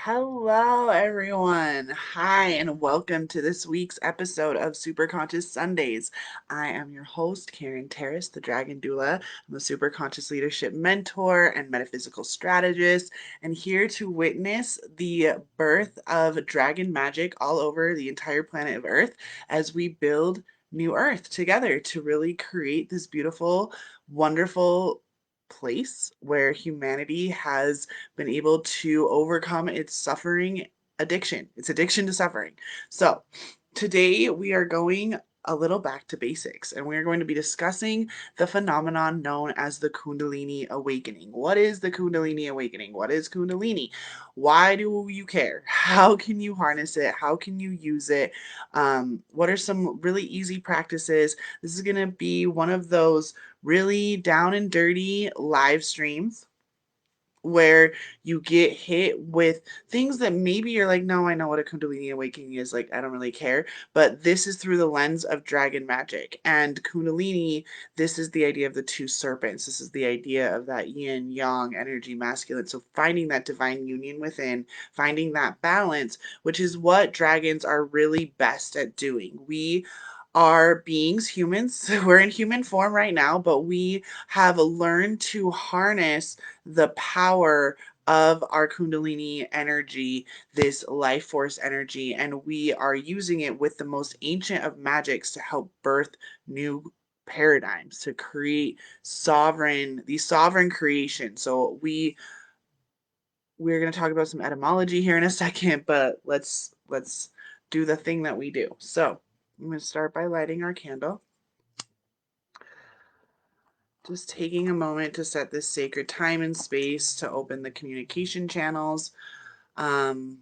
Hello, everyone. Hi, and welcome to this week's episode of Superconscious Sundays. I am your host, Karen Terrace, the Dragon Doula. I'm a Superconscious leadership mentor and metaphysical strategist, and here to witness the birth of dragon magic all over the entire planet of Earth as we build new Earth together to really create this beautiful, wonderful place where humanity has been able to overcome its suffering addiction, its addiction to suffering. So, today we are going a little back to basics and we are going to be discussing the phenomenon known as the Kundalini Awakening. What is the Kundalini Awakening? What is Kundalini? Why do you care? How can you harness it? How can you use it? What are some really easy practices? This is going to be one of those really down and dirty live streams where you get hit with things that maybe you're like, no, I know what a Kundalini awakening is. Like, I don't really care. But this is through the lens of dragon magic. And Kundalini, this is the idea of the two serpents. This is the idea of that yin yang energy masculine. So finding that divine union within, finding that balance, which is what dragons are really best at doing. We are beings, humans. We're in human form right now, but we have learned to harness the power of our Kundalini energy, this life force energy, and we are using it with the most ancient of magics to help birth new paradigms, to create these sovereign creations. So we're going to talk about some etymology here in a second, but let's do the thing that we do. So I'm going to start by lighting our candle. Just taking a moment to set this sacred time and space to open the communication channels um,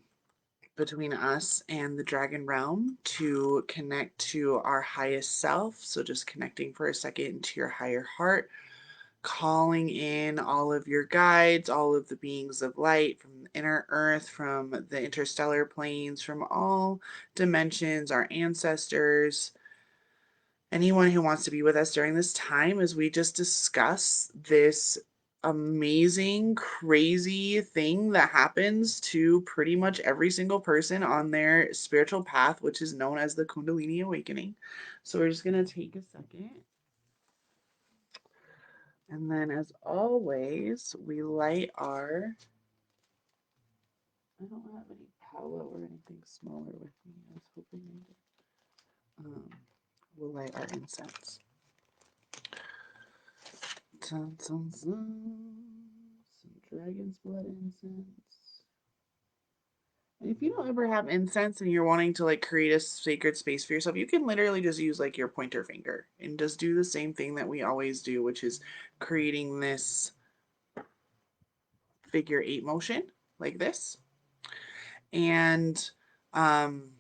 between us and the dragon realm to connect to our highest self. So just connecting for a second into your higher heart, calling in all of your guides, all of the beings of light from the inner earth, from the interstellar planes, from all dimensions, our ancestors, anyone who wants to be with us during this time as we just discuss this amazing, crazy thing that happens to pretty much every single person on their spiritual path, which is known as the Kundalini Awakening. So we're just going to take a second. And then, as always, we light our. I don't have any Palo or anything smaller with me. I was hoping I did. We'll light our incense. Dun, dun, dun. Some dragon's blood incense. And if you don't ever have incense and you're wanting to like create a sacred space for yourself, you can literally just use like your pointer finger and just do the same thing that we always do, which is creating this figure eight motion like this. And um,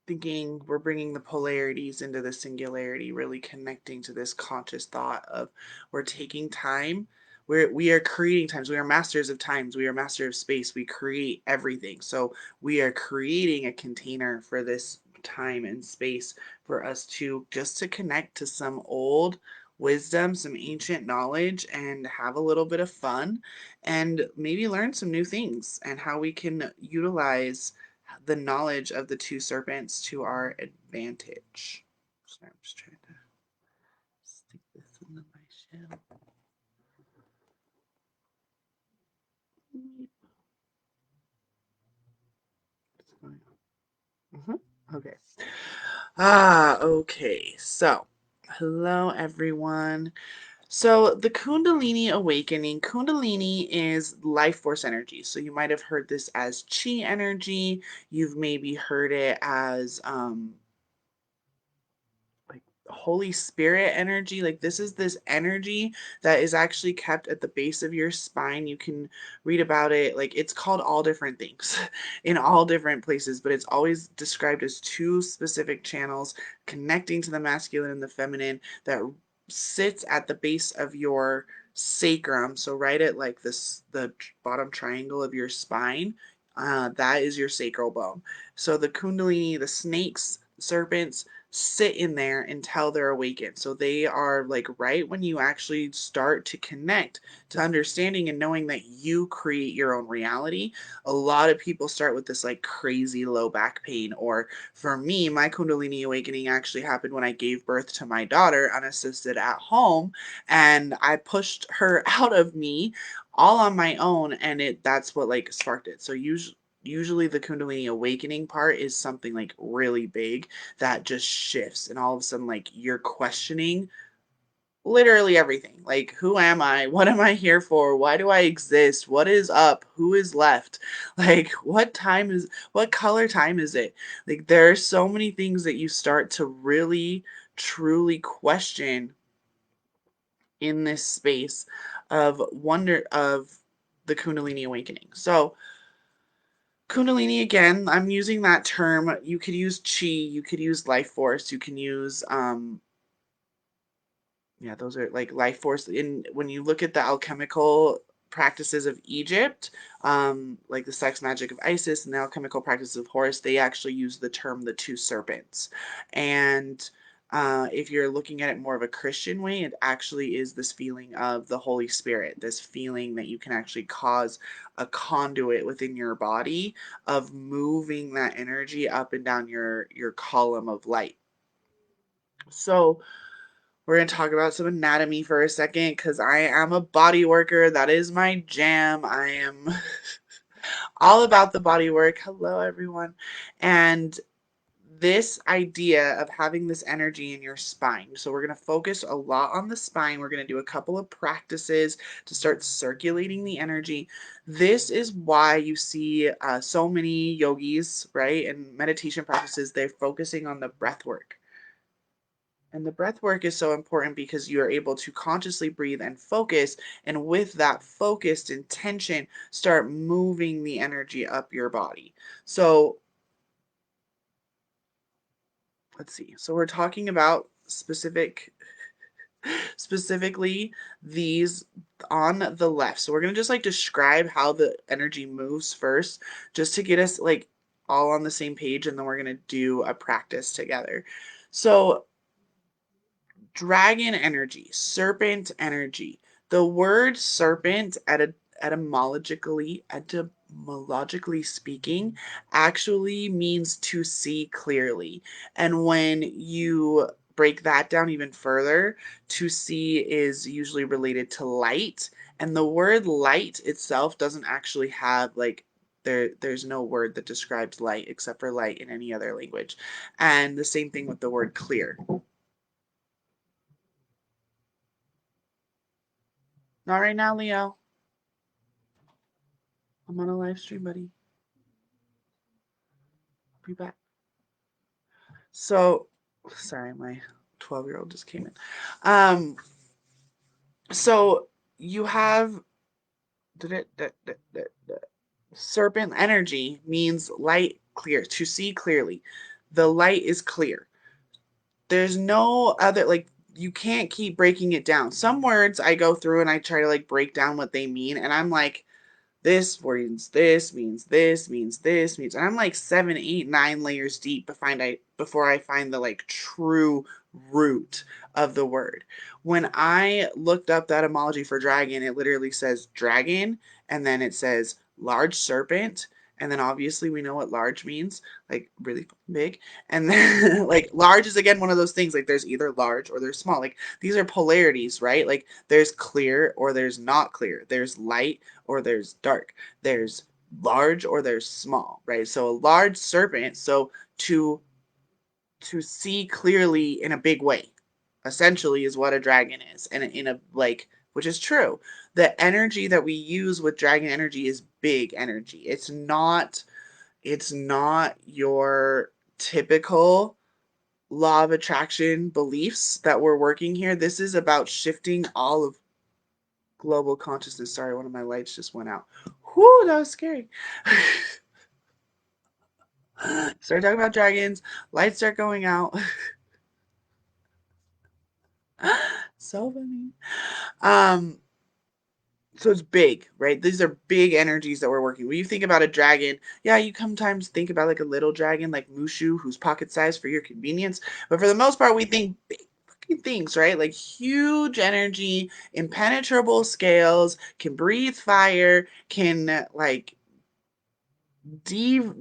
thinking we're bringing the polarities into the singularity, really connecting to this conscious thought of we're taking time. We are creating times. We are masters of times. We are master of space. We create everything. So we are creating a container for this time and space for us to just to connect to some old wisdom, some ancient knowledge, and have a little bit of fun and maybe learn some new things and how we can utilize the knowledge of the two serpents to our advantage. So I'm just trying to stick this into my shell. What's going on? Okay. Okay. So, hello everyone. So, the Kundalini Awakening, Kundalini is life force energy. So, you might have heard this as chi energy. You've maybe heard it as like Holy Spirit energy. Like this is this energy that is actually kept at the base of your spine. You can read about it. Like it's called all different things in all different places, but it's always described as two specific channels connecting to the masculine and the feminine that sits at the base of your sacrum. So right at like this the bottom triangle of your spine. That is your sacral bone. So the kundalini, the snakes serpents sit in there until they're awakened. So they are like right when you actually start to connect to understanding and knowing that you create your own reality. A lot of people start with this like crazy low back pain. Or for me, my Kundalini awakening actually happened when I gave birth to my daughter unassisted at home, and I pushed her out of me all on my own, and that's what like sparked it. So usually the Kundalini awakening part is something like really big that just shifts, and all of a sudden like you're questioning literally everything. Like, who am I? What am I here for? Why do I exist? What is up? Who is left? Like, what color time is it? Like, there are so many things that you start to really truly question in this space of wonder of the Kundalini awakening. So Kundalini, again, I'm using that term. You could use chi, you could use life force, you can use yeah, those are like life force. In when you look at the alchemical practices of Egypt, like the sex magic of Isis and the alchemical practices of Horus, they actually use the term the two serpents. And if you're looking at it more of a Christian way, it actually is this feeling of the Holy Spirit, this feeling that you can actually cause a conduit within your body of moving that energy up and down your column of light. So we're going to talk about some anatomy for a second because I am a body worker. That is my jam. I am all about the body work. Hello, everyone. And this idea of having this energy in your spine. So, we're going to focus a lot on the spine. We're going to do a couple of practices to start circulating the energy. This is why you see so many yogis, right, and meditation practices, they're focusing on the breath work. And the breath work is so important because you are able to consciously breathe and focus. And with that focused intention, start moving the energy up your body. So let's see. So we're talking about specifically these on the left. So we're going to just like describe how the energy moves first, just to get us like all on the same page. And then we're going to do a practice together. So dragon energy, serpent energy. The word serpent etymologically speaking actually means to see clearly. And when you break that down even further, to see is usually related to light. And the word light itself doesn't actually have like there's no word that describes light except for light in any other language. And the same thing with the word clear. Not right now, Leo. I'm on a live stream, buddy. Be back. So, sorry, my 12-year-old just came in. Um, so you have serpent energy means light clear, to see clearly. The light is clear. There's no other, like, you can't keep breaking it down. Some words I go through and I try to like break down what they mean, and I'm like, this means this means this means this means, and I'm like 7, 8, 9 layers deep before I find the like true root of the word. When I looked up the etymology for dragon, it literally says dragon, and then it says large serpent, and then obviously we know what large means, like really big. And then like large is again one of those things, like there's either large or there's small. Like these are polarities, right? Like there's clear or there's not clear. There's light or there's dark. There's large or there's small, right? So a large serpent, so to see clearly in a big way, essentially is what a dragon is. And in a like, which is true. The energy that we use with dragon energy is big energy. It's not your typical law of attraction beliefs that we're working here. This is about shifting all of global consciousness. Sorry, one of my lights just went out. Whoo, that was scary. Start talking about dragons, lights start going out. So funny. Um, So it's big, right? These are big energies that we're working. When you think about a dragon, yeah, you sometimes think about like a little dragon like Mushu, who's pocket sized for your convenience. But for the most part, we think big fucking things, right? Like huge energy, impenetrable scales, can breathe fire, can like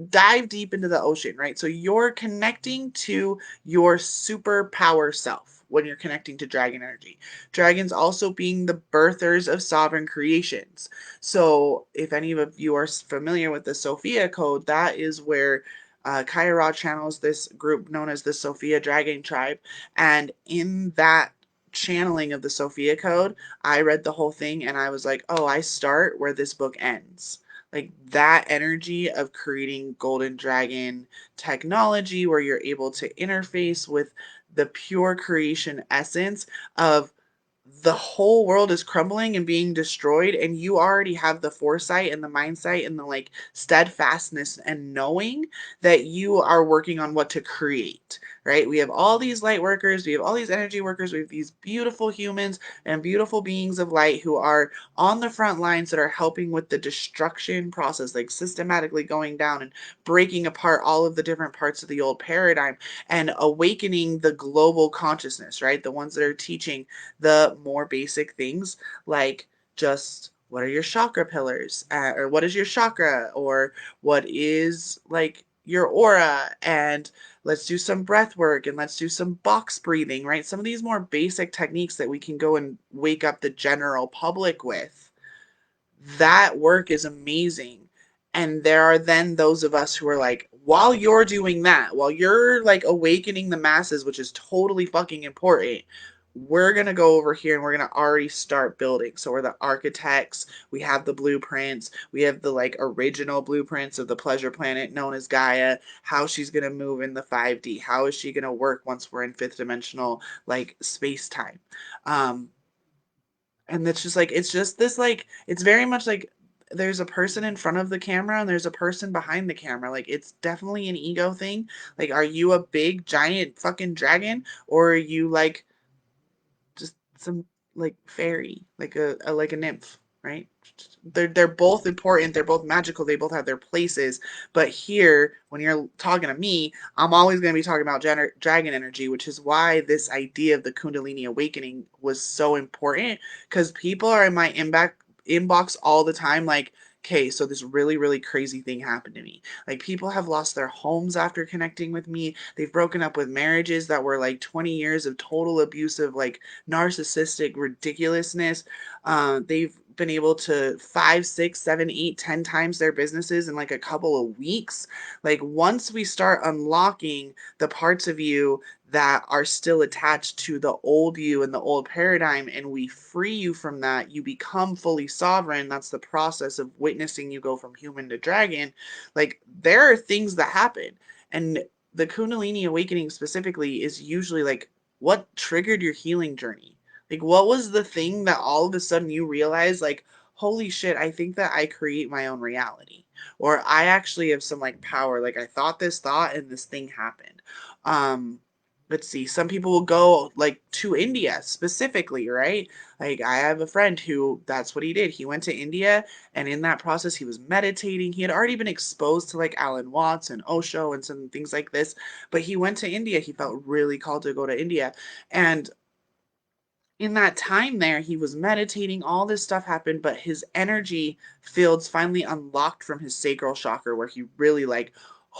dive deep into the ocean, right? So you're connecting to your superpower self when you're connecting to dragon energy. Dragons also being the birthers of sovereign creations. So if any of you are familiar with the Sophia code, that is where Kaira channels this group known as the Sophia Dragon Tribe. And in that channeling of the Sophia code, I read the whole thing and I was like, oh, I start where this book ends. Like that energy of creating golden dragon technology where you're able to interface with the pure creation essence of the whole world is crumbling and being destroyed, and you already have the foresight and the mindset and the like steadfastness and knowing that you are working on what to create, right? We have all these light workers, we have all these energy workers, we have these beautiful humans and beautiful beings of light who are on the front lines that are helping with the destruction process, like systematically going down and breaking apart all of the different parts of the old paradigm and awakening the global consciousness, right? The ones that are teaching the more basic things like just what are your chakra pillars, or what is your chakra, or what is like your aura, and let's do some breath work and let's do some box breathing, right? Some of these more basic techniques that we can go and wake up the general public with, that work is amazing. And there are then those of us who are like, while you're doing that, while you're like awakening the masses, which is totally fucking important, we're going to go over here and we're going to already start building. So we're the architects, we have the blueprints, we have the like original blueprints of the pleasure planet known as Gaia, how she's going to move in the 5D, how is she going to work once we're in fifth dimensional like space time. Um, and it's just like it's just this like it's very much like there's a person in front of the camera and there's a person behind the camera. Like it's definitely an ego thing. Like are you a big giant fucking dragon, or are you like just some like fairy, like a like a nymph, right? They're both important, they're both magical, they both have their places. But here, when you're talking to me, I'm always going to be talking about dragon energy, which is why this idea of the Kundalini Awakening was so important. Because people are in my inbox all the time, like, okay, so this really, really crazy thing happened to me. Like, people have lost their homes after connecting with me. They've broken up with marriages that were like 20 years of total abusive, like narcissistic ridiculousness. They've been able to 5, 6, 7, 8, 10 times their businesses in like a couple of weeks. Like, once we start unlocking the parts of you that are still attached to the old you and the old paradigm, and we free you from that, you become fully sovereign. That's the process of witnessing you go from human to dragon. Like, there are things that happen. And the Kundalini Awakening specifically is usually like what triggered your healing journey. Like, what was the thing that all of a sudden you realize, like, holy shit, I think that I create my own reality. Or I actually have some like power. Like, I thought this thought and this thing happened. Um, let's see, some people will go like to India specifically, right? Like I have a friend who that's what he did. He went to India, and in that process he was meditating. He had already been exposed to like Alan Watts and Osho and some things like this, but he went to India. He felt really called to go to India. And in that time there, he was meditating, all this stuff happened, but his energy fields finally unlocked from his sacral chakra, where he really like,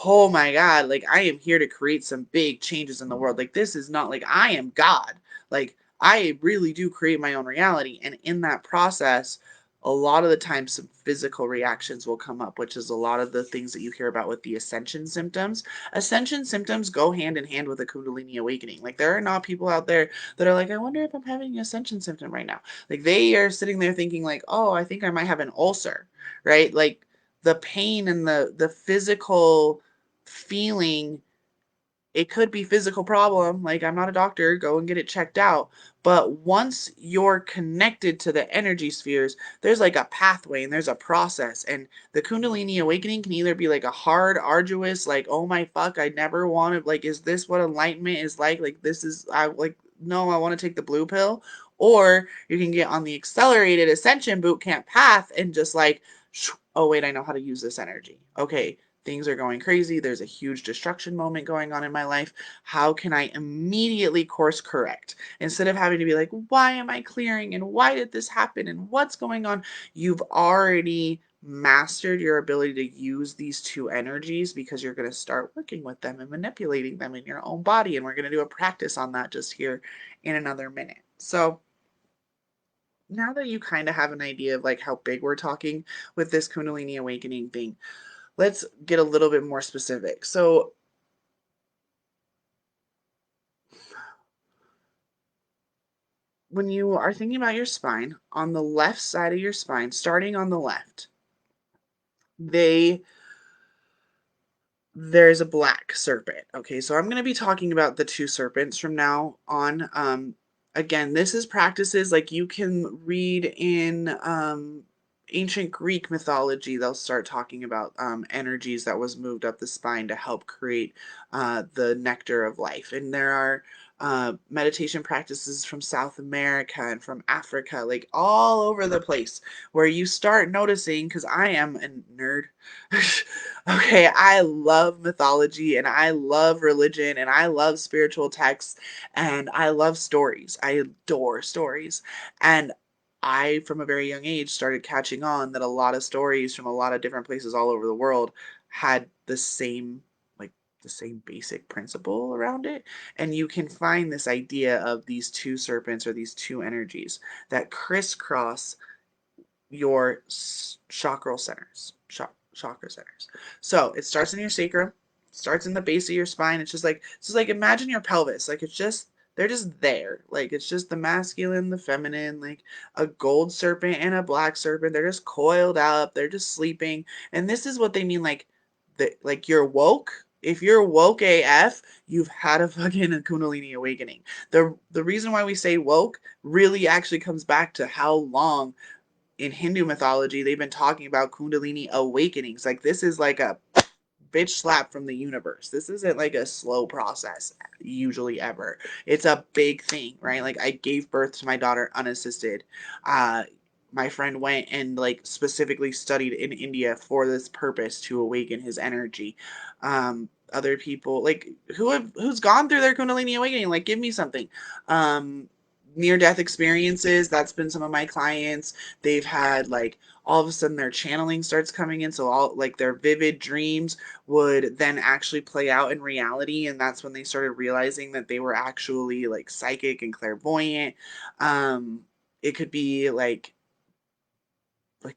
oh my God, like I am here to create some big changes in the world. Like this is not like I am God. Like I really do create my own reality. And in that process, a lot of the time some physical reactions will come up, which is a lot of the things that you hear about with the ascension symptoms. Ascension symptoms go hand in hand with a Kundalini awakening. Like there are not people out there that are like, I wonder if I'm having an ascension symptom right now. Like they are sitting there thinking like, oh, I think I might have an ulcer, right? Like the pain and the physical feeling, it could be physical problem. Like I'm not a doctor, go and get it checked out. But once you're connected to the energy spheres, there's like a pathway and there's a process. And the Kundalini awakening can either be like a hard, arduous, like, oh my fuck, I never wanted, like, is this what enlightenment is like? Like this is I like no, I want to take the blue pill. Or you can get on the accelerated ascension bootcamp path and just like, oh, wait, I know how to use this energy. Okay, things are going crazy. There's a huge destruction moment going on in my life. How can I immediately course correct? Instead of having to be like, why am I clearing? And why did this happen? And what's going on? You've already mastered your ability to use these two energies because you're going to start working with them and manipulating them in your own body. And we're going to do a practice on that just here in another minute. So now that you kind of have an idea of like how big we're talking with this Kundalini awakening thing, let's get a little bit more specific. So when you are thinking about your spine, on the left side of your spine, starting on the left, they there's a black serpent. Okay, so I'm going to be talking about the two serpents from now on. Again, this is practices like you can read in ancient Greek mythology. They'll start talking about energies that was moved up the spine to help create the nectar of life. And there are meditation practices from South America and from Africa, like all over the place, where you start noticing, because I am a nerd. Okay, I love mythology and I love religion and I love spiritual texts and I love stories. I adore stories. And I, from a very young age, started catching on that a lot of stories from a lot of different places all over the world had like, the same basic principle around it. And you can find this idea of these two serpents or these two energies that crisscross your chakra centers. Chakra centers. So it starts in your sacrum, starts in the base of your spine. It's just like imagine your pelvis. Like they're just there. Like it's just the masculine, the feminine, like a gold serpent and a black serpent. They're just coiled up. They're just sleeping. And this is what they mean like you're woke. If you're woke AF, you've had a fucking Kundalini awakening. The reason why we say woke really actually comes back to how long in Hindu mythology they've been talking about Kundalini awakenings. Like this is like a bitch slap from the universe. This isn't like a slow process usually ever. It's a big thing, right? Like I gave birth to my daughter unassisted. My friend went and like specifically studied in India for this purpose to awaken his energy. Other people like who's gone through their Kundalini awakening, like give me something. Near death experiences, that's been some of my clients. They've had like all of a sudden their channeling starts coming in, so all like their vivid dreams would then actually play out in reality, and that's when they started realizing that they were actually like psychic and clairvoyant. It could be like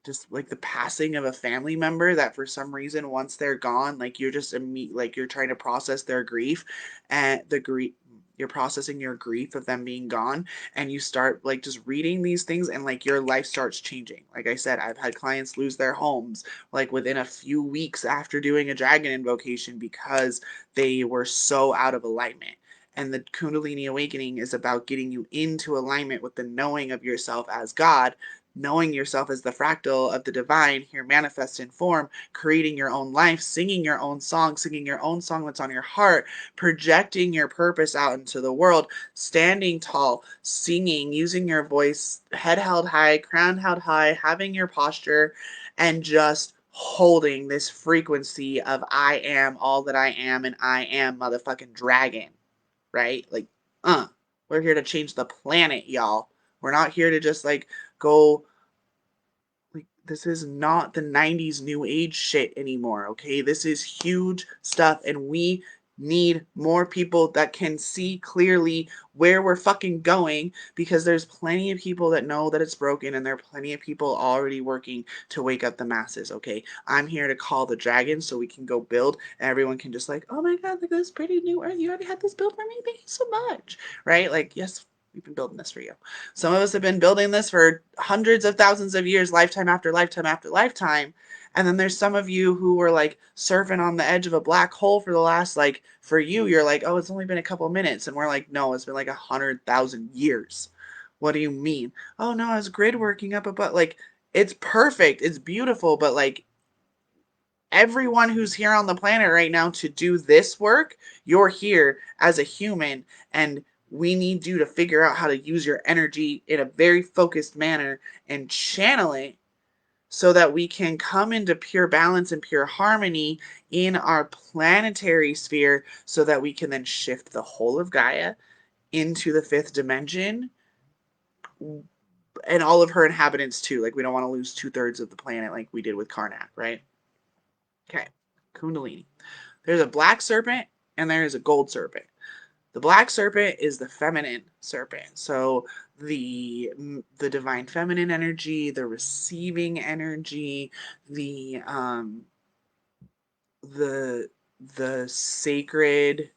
just like the passing of a family member that for some reason once they're gone, like you're just like you're trying to process their grief, and the grief, you're processing your grief of them being gone, and you start like just reading these things and like your life starts changing. Like I said, I've had clients lose their homes like within a few weeks after doing a dragon invocation because they were so out of alignment. And the Kundalini awakening is about getting you into alignment with the knowing of yourself as God, knowing yourself as the fractal of the divine here manifest in form, creating your own life, singing your own song that's on your heart, projecting your purpose out into the world, standing tall, singing, using your voice, head held high, crown held high, having your posture, and just holding this frequency of I am all that I am and I am motherfucking dragon, right? Like, we're here to change the planet, y'all. We're not here to just like go like this is not the 90s new age shit anymore, okay? This is huge stuff and we need more people that can see clearly where we're fucking going, because there's plenty of people that know that it's broken and there are plenty of people already working to wake up the masses, okay? I'm here to call the dragon so we can go build and everyone can just like, oh my god, look at this pretty new earth. You already had this built for me? Thank you so much. Right? Like, yes, we've been building this for you. Some of us have been building this for hundreds of thousands of years, lifetime after lifetime after lifetime. And then there's some of you who were like surfing on the edge of a black hole for the last, like, for you, you're like, oh, it's only been a couple minutes. And we're like, no, it's been like 100,000 years. What do you mean? Oh, no, I was grid working up above. Like, it's perfect. It's beautiful. But like, everyone who's here on the planet right now to do this work, you're here as a human. And We need you to figure out how to use your energy in a very focused manner and channel it so that we can come into pure balance and pure harmony in our planetary sphere so that we can then shift the whole of Gaia into the fifth dimension and all of her inhabitants too. Like, we don't want to lose 2/3 of the planet like we did with Karnak, right? Okay, Kundalini. There's a black serpent and there is a gold serpent. The black serpent is the feminine serpent. So the divine feminine energy, the receiving energy, the the sacred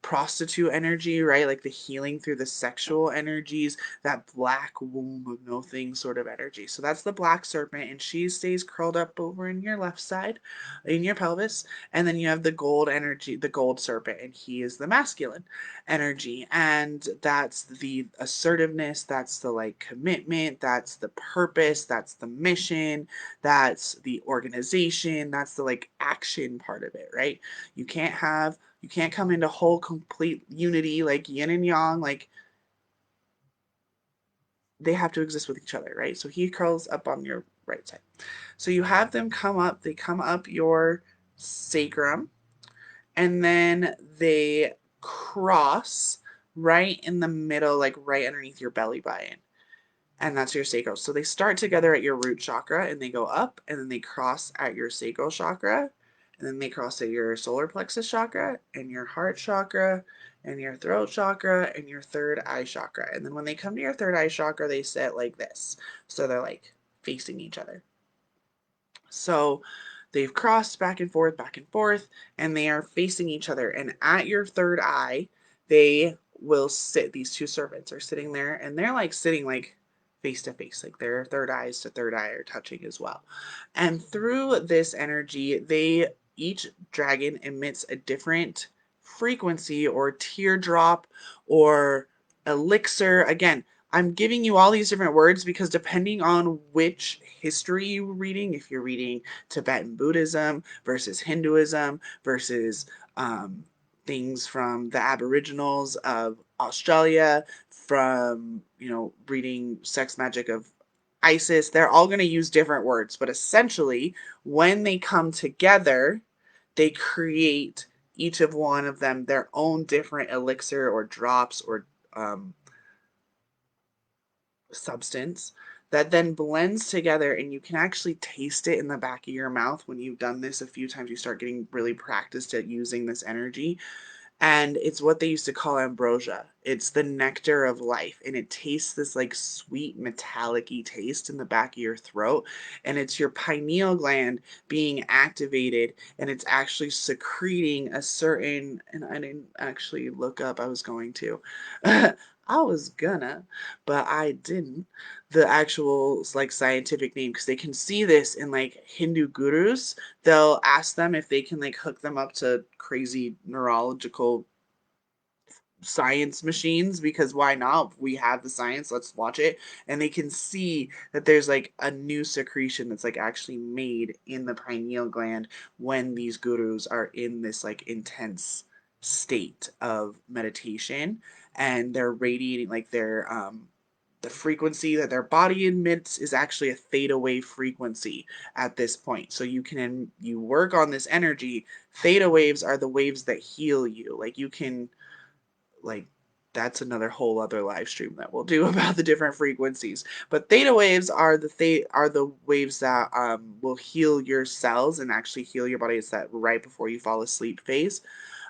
prostitute energy, right? Like the healing through the sexual energies, that black womb of no thing sort of energy. So that's the black serpent, and she stays curled up over in your left side, in your pelvis. And then you have the gold energy, the gold serpent, and he is the masculine energy. And that's the assertiveness, that's the like commitment, that's the purpose, that's the mission, that's the organization, that's the like action part of it, right? You can't come into whole complete unity like yin and yang, like they have to exist with each other, right? So he curls up on your right side. So you have them come up, they come up your sacrum, and then they cross right in the middle, like right underneath your belly button. And that's your sacral. So they start together at your root chakra and they go up and then they cross at your sacral chakra and then they cross at your solar plexus chakra and your heart chakra and your throat chakra and your third eye chakra. And then when they come to your third eye chakra, they sit like this. So they're like facing each other. So they've crossed back and forth, and they are facing each other. And at your third eye, they will sit. These two serpents are sitting there, and they're like sitting like face to face, like their third eyes to third eye are touching as well. And through this energy, each dragon emits a different frequency or teardrop or elixir. Again, I'm giving you all these different words because depending on which history you're reading, if you're reading Tibetan Buddhism versus Hinduism versus things from the Aboriginals of Australia, from, reading Sex Magic of Isis, they're all going to use different words. But essentially, when they come together, they create each of one of them their own different elixir or drops or um, substance that then blends together, and you can actually taste it in the back of your mouth. When you've done this a few times, you start getting really practiced at using this energy, and it's what they used to call ambrosia. It's the nectar of life, and it tastes this like sweet metallic-y taste in the back of your throat, and it's your pineal gland being activated, and it's actually secreting a certain, and I didn't actually look up, I was going to. I was gonna, but I didn't. The actual like scientific name, because they can see this in like Hindu gurus. They'll ask them if they can like hook them up to crazy neurological science machines, because why not? We have the science, let's watch it. And they can see that there's like a new secretion that's like actually made in the pineal gland when these gurus are in this like intense state of meditation, and they're radiating like the frequency that their body emits is actually a theta wave frequency at this point. So you work on this energy. Theta waves are the waves that heal you. Like you can, like, that's another whole other live stream that we'll do about the different frequencies. But theta waves are the waves that will heal your cells and actually heal your body. It's that right before you fall asleep phase.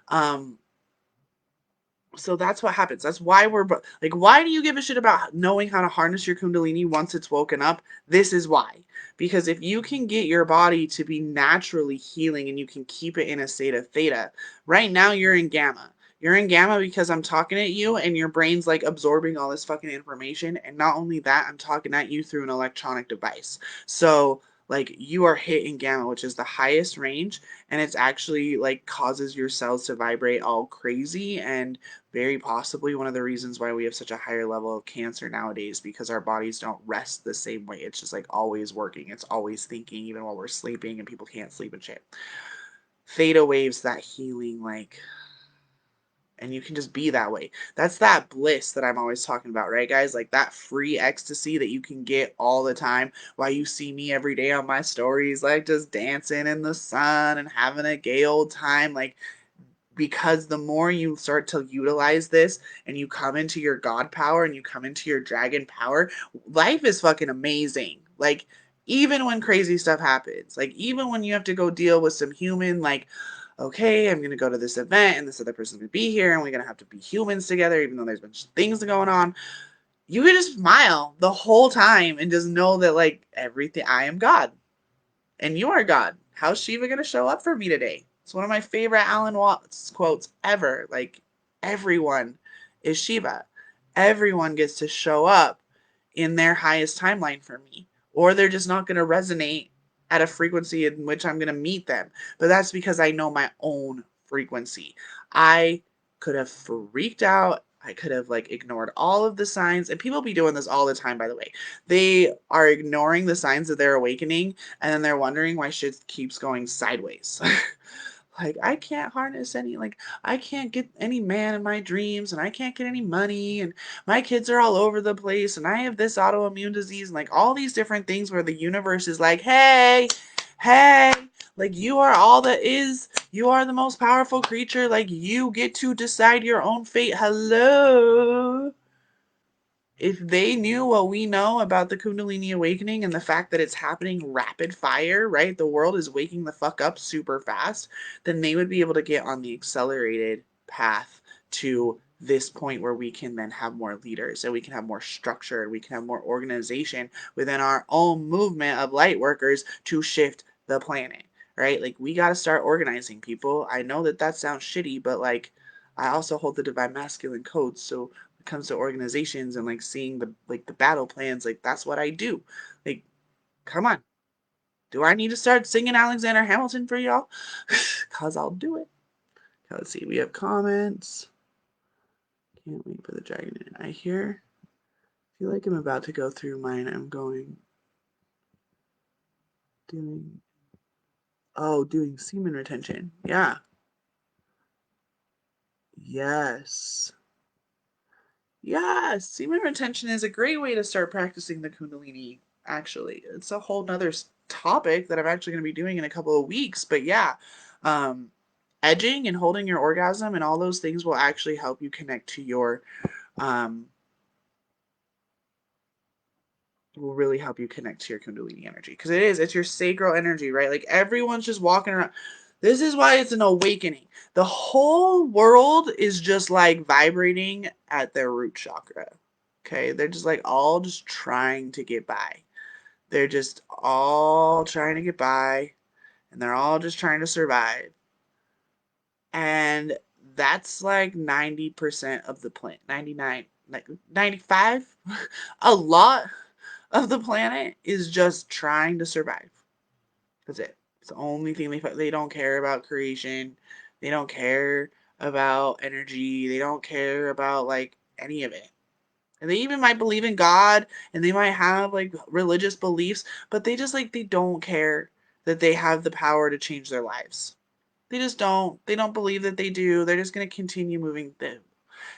Um, so that's what happens. That's why like, why do you give a shit about knowing how to harness your Kundalini once it's woken up? This is why. Because if you can get your body to be naturally healing and you can keep it in a state of theta, right now you're in gamma. You're in gamma because I'm talking at you and your brain's like absorbing all this fucking information. And not only that, I'm talking at you through an electronic device. So, like, you are hit in gamma, which is the highest range, and it's actually like causes your cells to vibrate all crazy, and very possibly one of the reasons why we have such a higher level of cancer nowadays, because our bodies don't rest the same way. It's just like always working. It's always thinking, even while we're sleeping, and people can't sleep and shit. Theta waves, that healing, like, and you can just be that way. That's that bliss that I'm always talking about, right, guys? Like that free ecstasy that you can get all the time. Why you see me every day on my stories, like just dancing in the sun and having a gay old time. Like, because the more you start to utilize this and you come into your God power and you come into your dragon power, life is fucking amazing. Like, even when crazy stuff happens, like, even when you have to go deal with some human, like, okay, I'm gonna go to this event and this other person's gonna be here and we're gonna have to be humans together, even though there's been things going on, you can just smile the whole time and just know that, like, everything, I am God and you are God. How's Shiva going to show up for me today? It's one of my favorite Alan Watts quotes ever. Like, everyone is Shiva. Everyone gets to show up in their highest timeline for me, or they're just not going to resonate at a frequency in which I'm going to meet them. But that's because I know my own frequency. I could have freaked out. I could have like ignored all of the signs, and people be doing this all the time, by the way. They are ignoring the signs of their awakening, and then they're wondering why shit keeps going sideways. Like, I can't harness any, like, I can't get any man in my dreams, and I can't get any money, and my kids are all over the place, and I have this autoimmune disease, and like all these different things where the universe is like, hey, hey, like, you are all that is, you are the most powerful creature, like, you get to decide your own fate. Hello. If they knew what we know about the Kundalini Awakening and the fact that it's happening rapid fire, right? The world is waking the fuck up super fast, then they would be able to get on the accelerated path to this point where we can then have more leaders and we can have more structure and we can have more organization within our own movement of light workers to shift the planet, right? Like, we got to start organizing, people. I know that that sounds shitty, but like, I also hold the divine masculine code, so it comes to organizations and like seeing the battle plans, like that's what I do. Like, come on. Do I need to start singing Alexander Hamilton for y'all? Cause I'll do it. Okay, let's see. We have comments. Can't wait for the dragon. I feel like I'm about to go through mine. I'm going doing doing semen retention. Yeah. Yes. Yes, semen retention is a great way to start practicing the Kundalini, actually. It's a whole nother topic that I'm actually going to be doing in a couple of weeks. But yeah, um, edging and holding your orgasm and all those things will actually help you connect to your, um, will really help you connect to your Kundalini energy. Because it's your sacral energy, right? Like, everyone's just walking around. This is why it's an awakening. The whole world is just like vibrating at their root chakra. Okay, they're just like all just trying to get by. They're just all trying to get by and they're all just trying to survive. And that's like 90% of the planet. 99, like 95. A lot of the planet is just trying to survive. That's it. It's the only thing they don't care about creation. They don't care about energy. They don't care about like any of it. And they even might believe in God and they might have like religious beliefs, but they just like they don't care that they have the power to change their lives. They just don't. They don't believe that they do. They're just going to continue moving.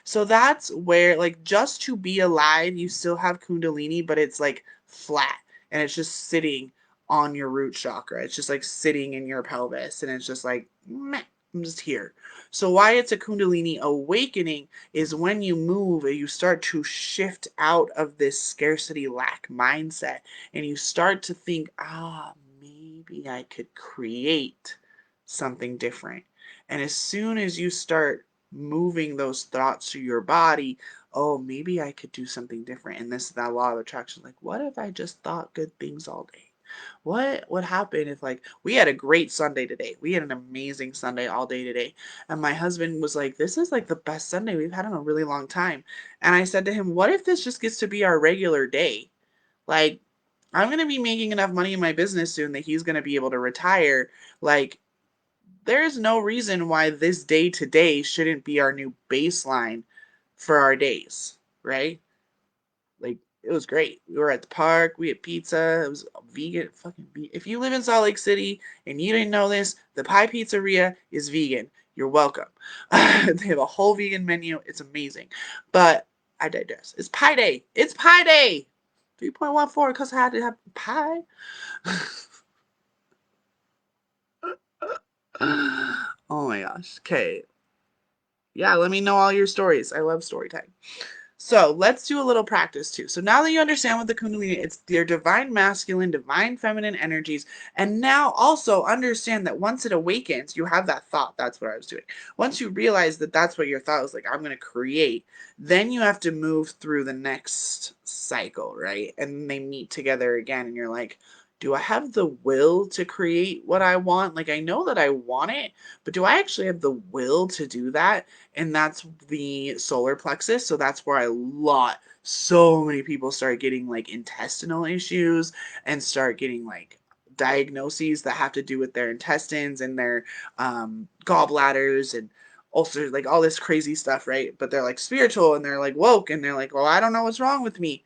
So that's where, like, just to be alive, you still have Kundalini, but it's like flat and it's just sitting on your root chakra. It's just like sitting in your pelvis and it's just like, meh, I'm just here. So, why it's a Kundalini awakening is when you move and you start to shift out of this scarcity lack mindset and you start to think, maybe I could create something different. And as soon as you start moving those thoughts through your body, oh, maybe I could do something different. And this is that law of attraction. Like, what if I just thought good things all day? What would happen if, like, we had a great Sunday today? We had an amazing Sunday all day today. And my husband was like, this is like the best Sunday we've had in a really long time. And I said to him, what if this just gets to be our regular day? Like, I'm going to be making enough money in my business soon that he's going to be able to retire. Like, there's no reason why this day to day shouldn't be our new baseline for our days, right? Like, it was great. We were at the park, we had pizza, it was vegan, if you live in Salt Lake City and you didn't know this, the Pie Pizzeria is vegan. You're welcome. They have a whole vegan menu. It's amazing. But I digress. It's pie day. It's pie day. 3.14 because I had to have pie. Oh my gosh. Okay. Yeah, let me know all your stories. I love story time. So let's do a little practice too. So now that you understand what the Kundalini, it's your divine masculine, divine feminine energies. And now also understand that once it awakens, you have that thought. That's what I was doing. Once you realize that that's what your thought was like, I'm going to create, then you have to move through the next cycle, right? And they meet together again. And you're like, do I have the will to create what I want? Like, I know that I want it, but do I actually have the will to do that? And that's the solar plexus. So that's where so many people start getting like intestinal issues and start getting like diagnoses that have to do with their intestines and their gallbladders and ulcers, like all this crazy stuff, right? But they're like spiritual and they're like woke and they're like, well, I don't know what's wrong with me.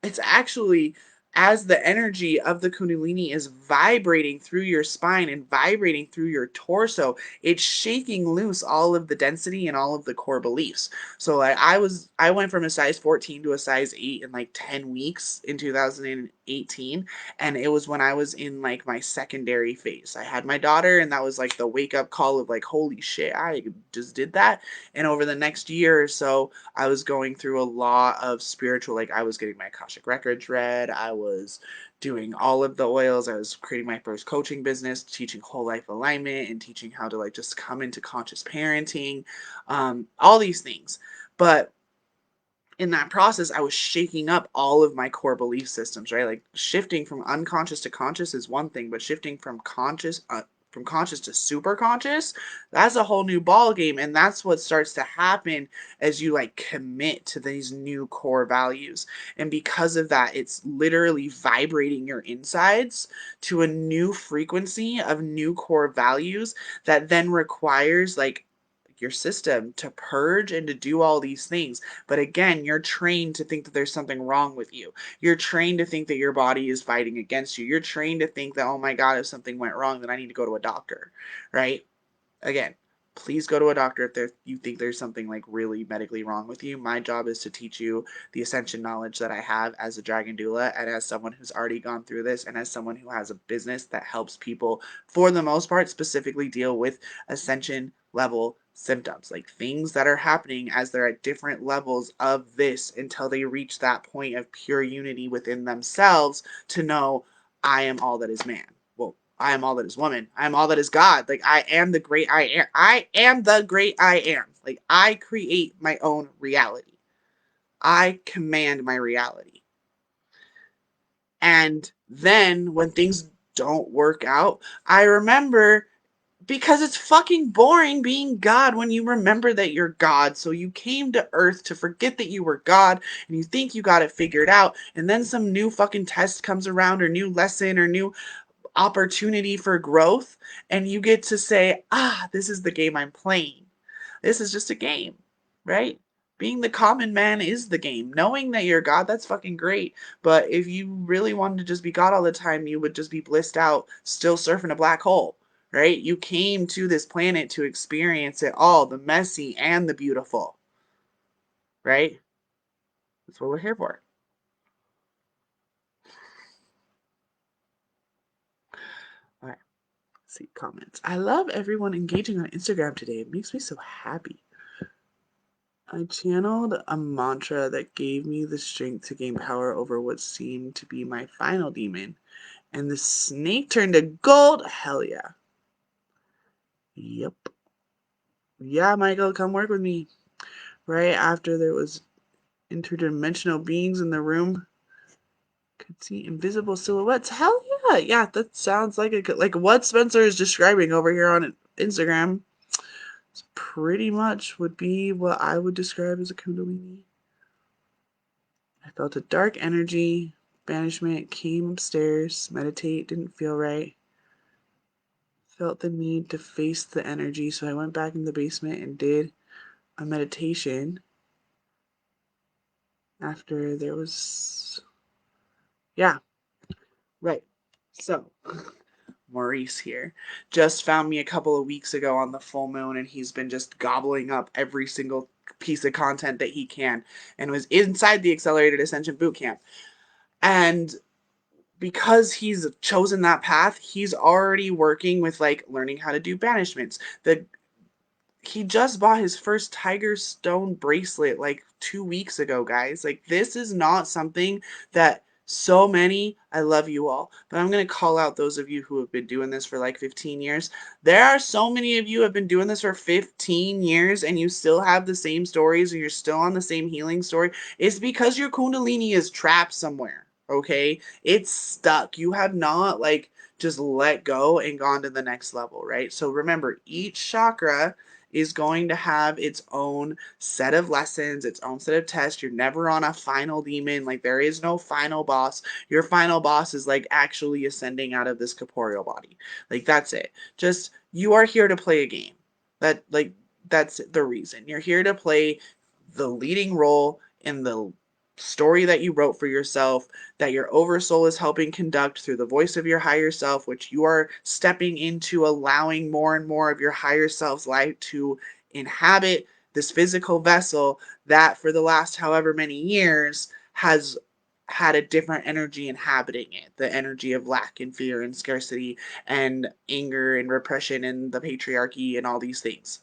It's actually as the energy of the Kundalini is vibrating through your spine and vibrating through your torso, it's shaking loose all of the density and all of the core beliefs. So like I went from a size 14 to a size 8 in like 10 weeks in 2018, and it was when I was in like my secondary phase. I had my daughter, and that was like the wake up call of like, holy shit, I just did that. And over the next year or so, I was going through a lot of spiritual, like I was getting my Akashic records read. I was doing all of the oils. I was creating my first coaching business, teaching whole life alignment and teaching how to like just come into conscious parenting, all these things. But in that process, I was shaking up all of my core belief systems, right? Like shifting from unconscious to conscious is one thing, but shifting from conscious to super conscious, that's a whole new ball game. And that's what starts to happen as you like commit to these new core values. And because of that, it's literally vibrating your insides to a new frequency of new core values that then requires like your system to purge and to do all these things. But again, you're trained to think that there's something wrong with you. You're trained to think that your body is fighting against you. You're trained to think that, oh my God, if something went wrong, then I need to go to a doctor, right? Again, please go to a doctor if you think there's something like really medically wrong with you. My job is to teach you the ascension knowledge that I have as a dragon doula and as someone who's already gone through this and as someone who has a business that helps people, for the most part, specifically deal with ascension level symptoms, like things that are happening as they're at different levels of this until they reach that point of pure unity within themselves to know I am all that is man. Well, I am all that is woman. I am all that is God. Like I am the great I am. I am the great I am. Like I create my own reality. I command my reality. And then when things don't work out, I remember, because it's fucking boring being God when you remember that you're God. So you came to Earth to forget that you were God and you think you got it figured out. And then some new fucking test comes around or new lesson or new opportunity for growth. And you get to say, this is the game I'm playing. This is just a game, right? Being the common man is the game. Knowing that you're God, that's fucking great. But if you really wanted to just be God all the time, you would just be blissed out, still surfing a black hole, right? You came to this planet to experience it all, the messy and the beautiful, right? That's what we're here for. All right, let's see comments. I love everyone engaging on Instagram today. It makes me so happy. I channeled a mantra that gave me the strength to gain power over what seemed to be my final demon, and the snake turned to gold. Hell yeah. Yep. Yeah, Michael, come work with me. Right after there was interdimensional beings in the room, could see invisible silhouettes. Hell yeah. Yeah, that sounds like like what Spencer is describing over here on Instagram. It's pretty much would be what I would describe as a Kundalini. I felt a dark energy, banishment, came upstairs, meditate, didn't feel right. Felt the need to face the energy, so I went back in the basement and did a meditation after there was, yeah, right. So, Maurice here, just found me a couple of weeks ago on the full moon, and he's been just gobbling up every single piece of content that he can, and was inside the Accelerated Ascension Bootcamp. And because he's chosen that path, he's already working with like learning how to do banishments. He just bought his first tiger stone bracelet like 2 weeks ago, guys. Like, this is not something that so many, I love you all, but I'm going to call out those of you who have been doing this for like 15 years. There are so many of you who have been doing this for 15 years and you still have the same stories or you're still on the same healing story. It's because your Kundalini is trapped somewhere, okay? It's stuck. You have not like just let go and gone to the next level, right? So remember, each chakra is going to have its own set of lessons, its own set of tests. You're never on a final demon. Like, there is no final boss. Your final boss is like actually ascending out of this corporeal body. Like, that's it. Just, you are here to play a game. That's the reason. You're here to play the leading role in the story that you wrote for yourself, that your oversoul is helping conduct through the voice of your higher self, which you are stepping into, allowing more and more of your higher self's light to inhabit this physical vessel that for the last however many years has had a different energy inhabiting it, the energy of lack and fear and scarcity and anger and repression and the patriarchy and all these things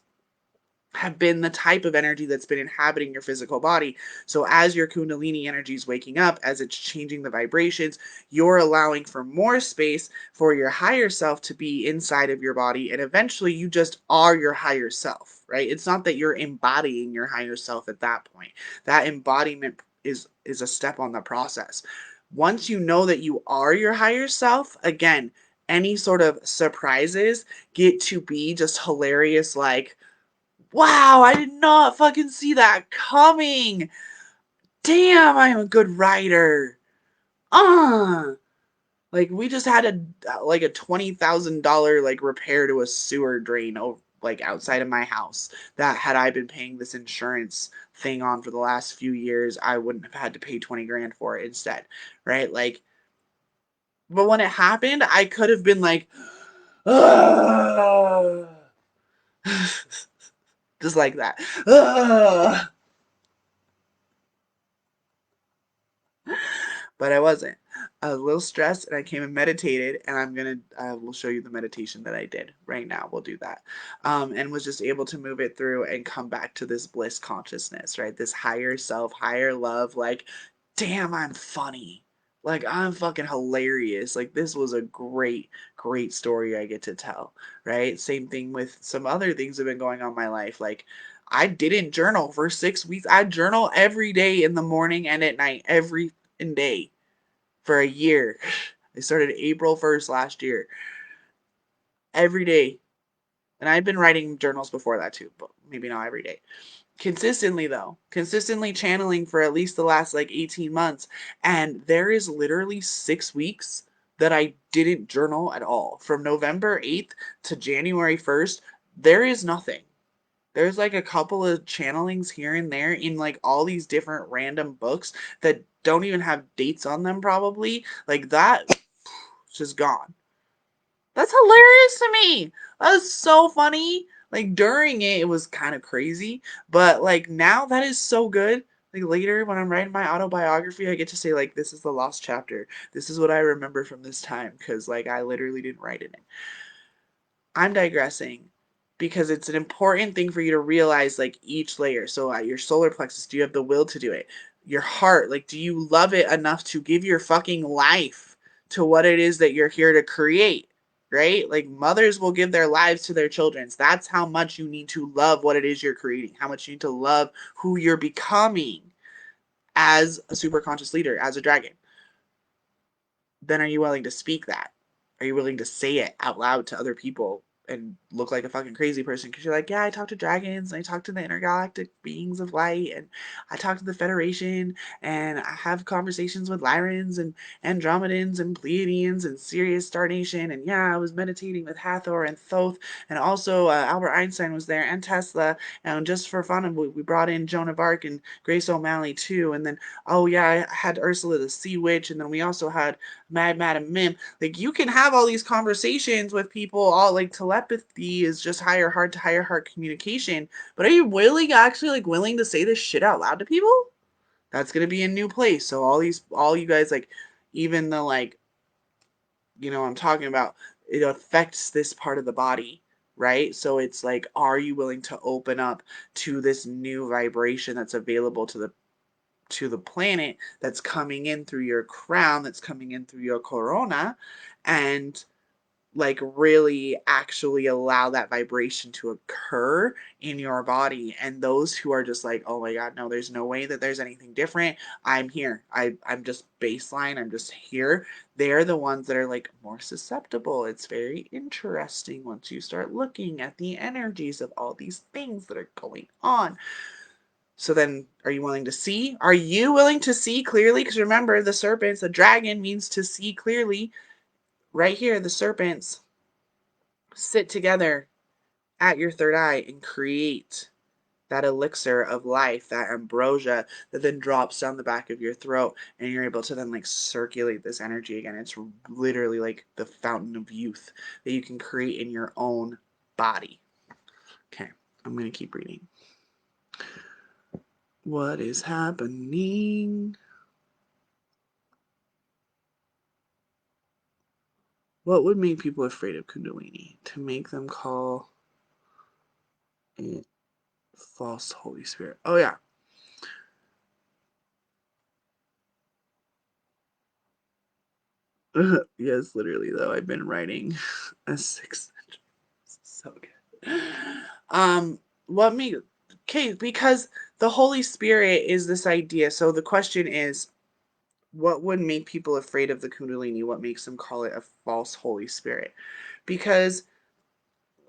have been the type of energy that's been inhabiting your physical body. So as your Kundalini energy is waking up, as it's changing the vibrations, you're allowing for more space for your higher self to be inside of your body. And eventually you just are your higher self, right? It's not that you're embodying your higher self at that point. That embodiment is a step on the process. Once you know that you are your higher self, again, any sort of surprises get to be just hilarious, like, wow, I did not fucking see that coming. Damn, I'm a good writer. Uh like, we just had a $20,000 like repair to a sewer drain like outside of my house. That had I been paying this insurance thing on for the last few years, I wouldn't have had to pay 20 grand for it instead, right? Like, but when it happened, I could have been like, "Ugh." Just like that. Ugh. But I wasn't. I was a little stressed and I came and meditated, and I will show you the meditation that I did right now. We'll do that. And was just able to move it through and come back to this bliss consciousness, right? This higher self, higher love, like, damn, I'm funny. Like, I'm fucking hilarious. Like, this was a great, great story I get to tell, right? Same thing with some other things that have been going on in my life. Like, I didn't journal for 6 weeks. I journal every day in the morning and at night, every day for a year. I started April 1st last year. Every day. And I've been writing journals before that too, but maybe not every day. Consistently though. Consistently channeling for at least the last like 18 months. And there is literally 6 weeks that I didn't journal at all. From November 8th to January 1st, there is nothing. There's like a couple of channelings here and there in like all these different random books that don't even have dates on them, probably. Like, that just gone. That's hilarious to me. That was so funny. Like, during it, it was kind of crazy, but like now that is so good. Like, later when I'm writing my autobiography, I get to say like, this is the lost chapter. This is what I remember from this time, because like I literally didn't write it in. I'm digressing because it's an important thing for you to realize, like, each layer. So at your solar plexus, do you have the will to do it? Your heart, like, do you love it enough to give your fucking life to what it is that you're here to create? Right? Like, mothers will give their lives to their children's. That's how much you need to love what it is you're creating, how much you need to love who you're becoming as a super conscious leader, as a dragon. Then are you willing to speak that? Are you willing to say it out loud to other people and look like a fucking crazy person because you're like, yeah, I talk to dragons and I talk to the intergalactic beings of light and I talk to the Federation and I have conversations with Lyrans and Andromedans and Pleiadians and Sirius Star Nation, and yeah, I was meditating with Hathor and Thoth, and also Albert Einstein was there and Tesla, and just for fun we brought in Joan of Arc and Grace O'Malley too, and then oh yeah, I had Ursula the Sea Witch, and then we also had Mad Madam Mim. Like, you can have all these conversations with people, all like telepathy is just higher heart to higher heart communication, but are you willing, actually like willing to say this shit out loud to people? That's gonna be a new place. So all you guys, like, even the, like, I'm talking about, it affects this part of the body, right? So it's like, are you willing to open up to this new vibration that's available to the planet, that's coming in through your crown, that's coming in through your corona, and like really actually allow that vibration to occur in your body? And those who are just like, oh my god, no, there's no way that there's anything different, I'm here, I'm just baseline, I'm just here, they're the ones that are like more susceptible. It's very interesting once you start looking at the energies of all these things that are going on. So then, are you willing to see? Are you willing to see clearly? Because remember, the serpents, the dragon means to see clearly. Right here, the serpents sit together at your third eye and create that elixir of life, that ambrosia that then drops down the back of your throat, and you're able to then like circulate this energy again. It's literally like the fountain of youth that you can create in your own body. Okay, I'm going to keep reading. What is happening? What would make people afraid of Kundalini? To make them call it false Holy Spirit. Oh, yeah. Yes, literally, though. I've been writing a 600. So good. What me? Okay, because the Holy Spirit is this idea. So the question is, what would make people afraid of the Kundalini? What makes them call it a false Holy Spirit? Because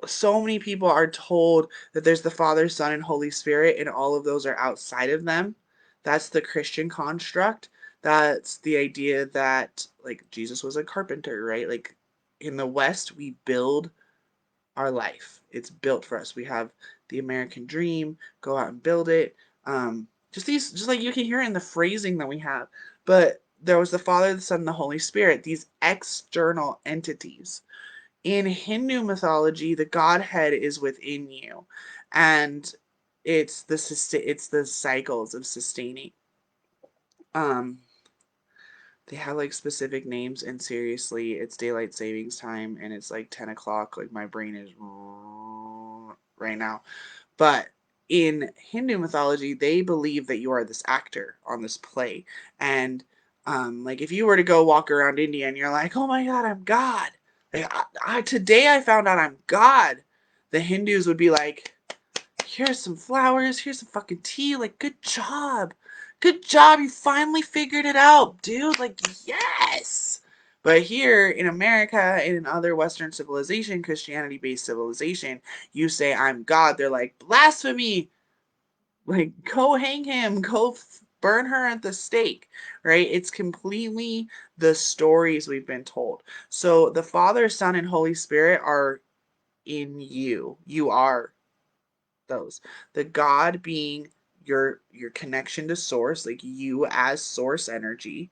so many people are told that there's the Father, Son, and Holy Spirit, and all of those are outside of them. That's the Christian construct. That's the idea that, like, Jesus was a carpenter, right? Like, in the West, we build our life. It's built for us. We have the American dream, go out and build it. Just like you can hear in the phrasing that we have. But there was the Father, the Son, and the Holy Spirit, these external entities. In Hindu mythology, the Godhead is within you, and it's the cycles of sustaining. Um, they have like specific names, and seriously, it's daylight savings time, and it's like 10 o'clock. Like, my brain is right now. But in Hindu mythology, they believe that you are this actor on this play. And like, if you were to go walk around India and you're like, oh my God, I'm God. Like, today I found out I'm God. The Hindus would be like, here's some flowers, here's some fucking tea. Like, good job. Good job. You finally figured it out, dude. Like, yes. But here in America and in other Western civilization, Christianity based civilization, you say, I'm God. They're like, blasphemy. Like, go hang him. Go burn her at the stake, right? It's completely the stories we've been told. So the Father, Son, and Holy Spirit are in you. You are those. The God being your connection to source, like you as source energy.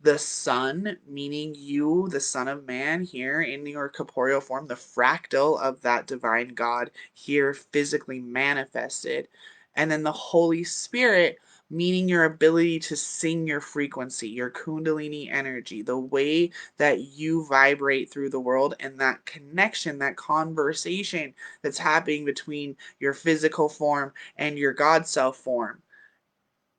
The Son, meaning you, the Son of Man, here in your corporeal form, the fractal of that divine God here physically manifested. And then the Holy Spirit, meaning your ability to sing your frequency, your Kundalini energy, the way that you vibrate through the world, and that connection, that conversation that's happening between your physical form and your God self form.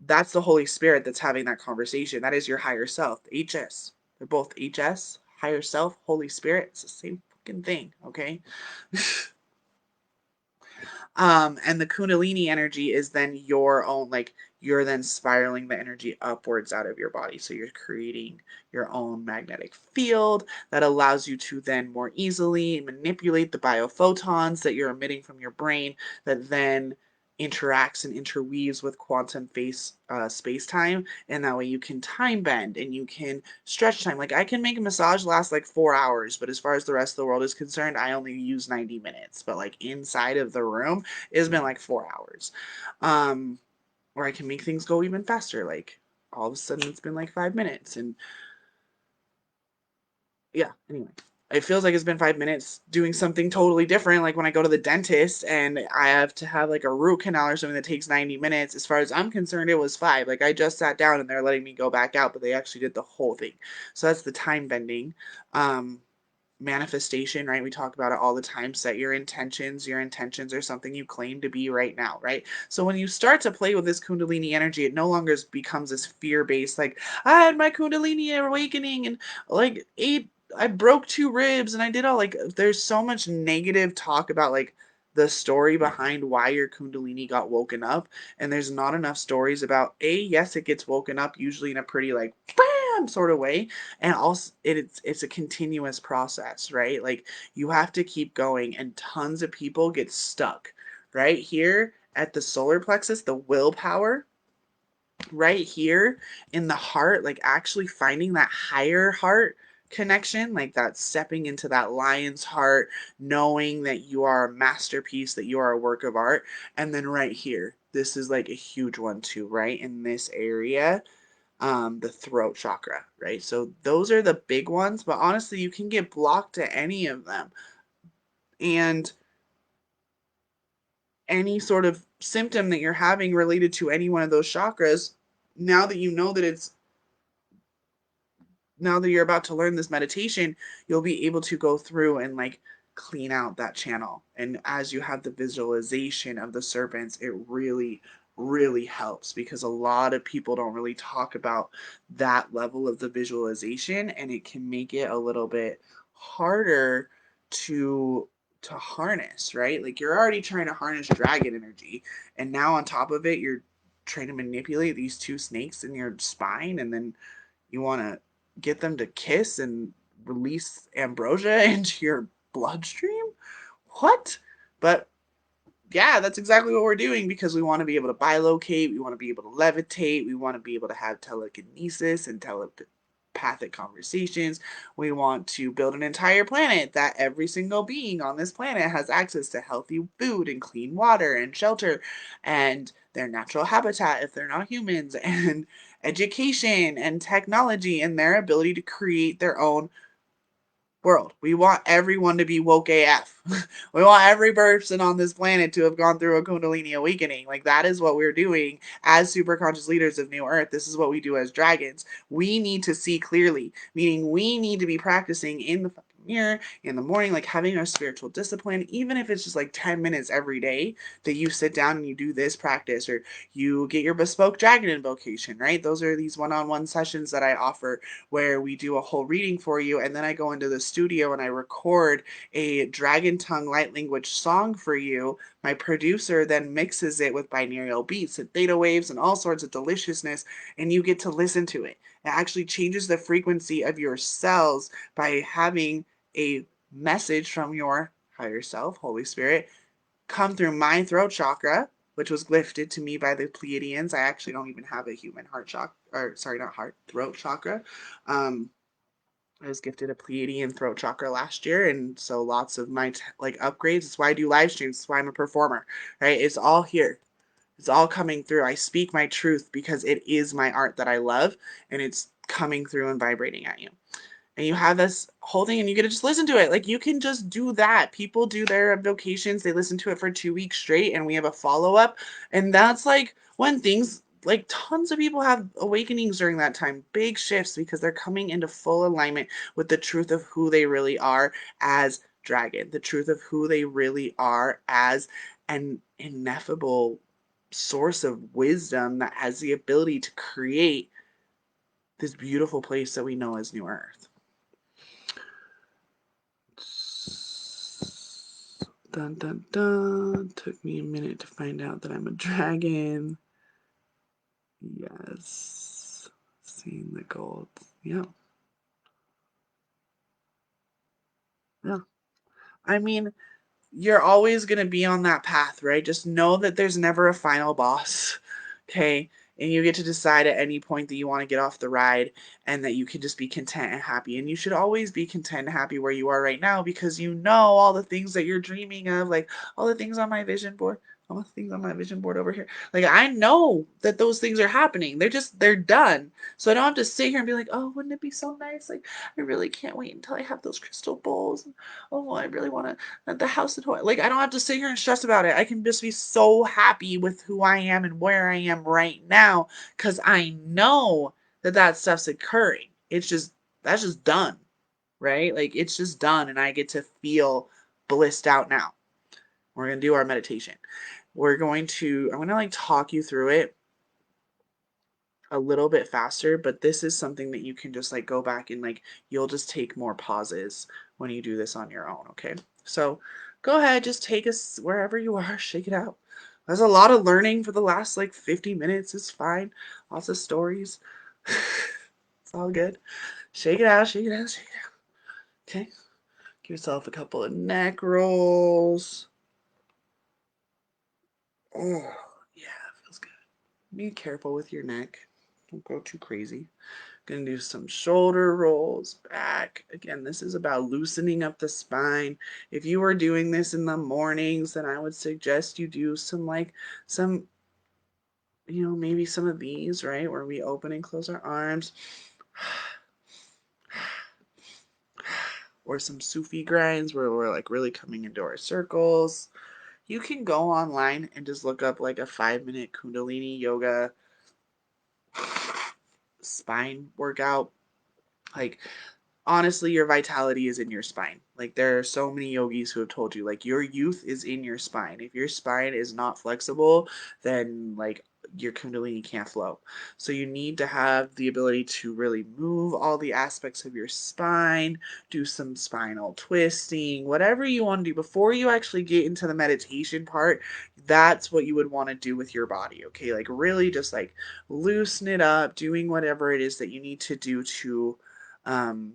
That's the Holy Spirit that's having that conversation. That is your higher self, HS. They're both HS, higher self, Holy Spirit. It's the same fucking thing, okay? And the Kundalini energy is then your own, like you're then spiraling the energy upwards out of your body. So you're creating your own magnetic field that allows you to then more easily manipulate the biophotons that you're emitting from your brain, that then interacts and interweaves with quantum space time, and that way you can time bend and you can stretch time. Like I can make a massage last like 4 hours, but as far as the rest of the world is concerned, I only use 90 minutes. But like inside of the room, it's been like 4 hours. Um, or I can make things go even faster. Like all of a sudden it's been like 5 minutes. And yeah, anyway. It feels like it's been 5 minutes doing something totally different. Like when I go to the dentist and I have to have like a root canal or something that takes 90 minutes. As far as I'm concerned, it was 5. Like I just sat down and they're letting me go back out, but they actually did the whole thing. So that's the time bending. Um, Manifestation, right? We talk about it all the time. Set your intentions. Your intentions are something you claim to be right now, right? So when you start to play with this Kundalini energy, it no longer becomes this fear based, like, I had my Kundalini awakening and like I broke 2 ribs and I did all, like, there's so much negative talk about like the story behind why your Kundalini got woken up. And there's not enough stories about, yes, it gets woken up usually in a pretty like, bam sort of way, and also it's a continuous process, right? Like you have to keep going, and tons of people get stuck right here at the solar plexus, the willpower, right here in the heart, like actually finding that higher heart connection, like that stepping into that lion's heart, knowing that you are a masterpiece, that you are a work of art. And then right here, this is like a huge one too, right in this area, the throat chakra, right? So those are the big ones, but honestly, you can get blocked at any of them. And any sort of symptom that you're having related to any one of those chakras, now that you know that it's now that you're about to learn this meditation, you'll be able to go through and like clean out that channel. And as you have the visualization of the serpents, it really, really helps, because a lot of people don't really talk about that level of the visualization, and it can make it a little bit harder to harness, right? Like you're already trying to harness dragon energy, and now on top of it, you're trying to manipulate these 2 snakes in your spine, and then you want to get them to kiss and release ambrosia into your bloodstream? What? But yeah, that's exactly what we're doing, because we want to be able to bilocate, we want to be able to levitate, we want to be able to have telekinesis and telepathic conversations. We want to build an entire planet that every single being on this planet has access to healthy food and clean water and shelter and their natural habitat if they're not humans, and education and technology and their ability to create their own world. We want everyone to be woke AF. We want every person on this planet to have gone through a Kundalini awakening. Like that is what we're doing as super conscious leaders of New Earth. This is what we do as dragons. We need to see clearly, meaning we need to be practicing in the fucking mirror in the morning, like having our spiritual discipline, even if it's just like 10 minutes every day that you sit down and you do this practice, or you get your bespoke dragon invocation, right? Those are these one-on-one sessions that I offer, where we do a whole reading for you, and then I go into the studio and I record a dragon tongue light language song for you. My producer then mixes it with binaural beats and theta waves and all sorts of deliciousness, and you get to listen to it. It actually changes the frequency of your cells by having a message from your higher self, Holy Spirit, come through my throat chakra, which was gifted to me by the Pleiadians. I actually don't even have a human heart chakra, or sorry, not heart, throat chakra. Um, I was gifted a Pleiadian throat chakra last year, and so lots of my like upgrades. That's why I do live streams. That's why I'm a performer, right? It's all here. It's all coming through. I speak my truth because it is my art that I love, and it's coming through and vibrating at you. And you have this whole thing and you get to just listen to it. Like you can just do that. People do their vocations, they listen to it for 2 weeks straight, and we have a follow-up. And that's like when things, like tons of people have awakenings during that time, big shifts, because they're coming into full alignment with the truth of who they really are as dragon, the truth of who they really are as an ineffable source of wisdom that has the ability to create this beautiful place that we know as New Earth. Dun dun dun. Took me a minute to find out that I'm a dragon. Yes. Seeing the gold. Yeah. Yeah. I mean, you're always going to be on that path, right? Just know that there's never a final boss. Okay. And you get to decide at any point that you want to get off the ride and that you can just be content and happy. And you should always be content and happy where you are right now because you know all the things that you're dreaming of, like all the things on my vision board, all the things on my vision board over here. Like I know that those things are happening. They're done. So I don't have to sit here and be like, oh, wouldn't it be so nice? Like I really can't wait until I have those crystal bowls. Oh, I really want to at the house in Hawaii. Like I don't have to sit here and stress about it. I can just be so happy with who I am and where I am right now because I know that that stuff's occurring. It's just that's just done, right? Like it's just done, and I get to feel blissed out now. We're gonna do our meditation. I'm gonna like talk you through it a little bit faster, but this is something that you can just like go back and like you'll just take more pauses when you do this on your own, okay? So go ahead, just take us wherever you are, shake it out. There's a lot of learning for the last like 50 minutes. It's fine. Lots of stories. It's all good. Shake it out, shake it out, shake it out. Okay. Give yourself a couple of neck rolls. Oh, yeah, feels good. Be careful with your neck. Don't go too crazy. Gonna do some shoulder rolls back. Again, this is about loosening up the spine. If you are doing this in the mornings, then I would suggest you do some, maybe some of these, right? Where we open and close our arms. Or some Sufi grinds where we're like really coming into our circles. You can go online and just look up like a 5-minute Kundalini yoga spine workout. Like honestly, your vitality is in your spine. Like there are so many yogis who have told you like your youth is in your spine. If your spine is not flexible, then like your kundalini can't flow. So you need to have the ability to really move all the aspects of your spine, do some spinal twisting, whatever you want to do before you actually get into the meditation part. That's what you would want to do with your body, okay? Like really just like loosen it up, doing whatever it is that you need um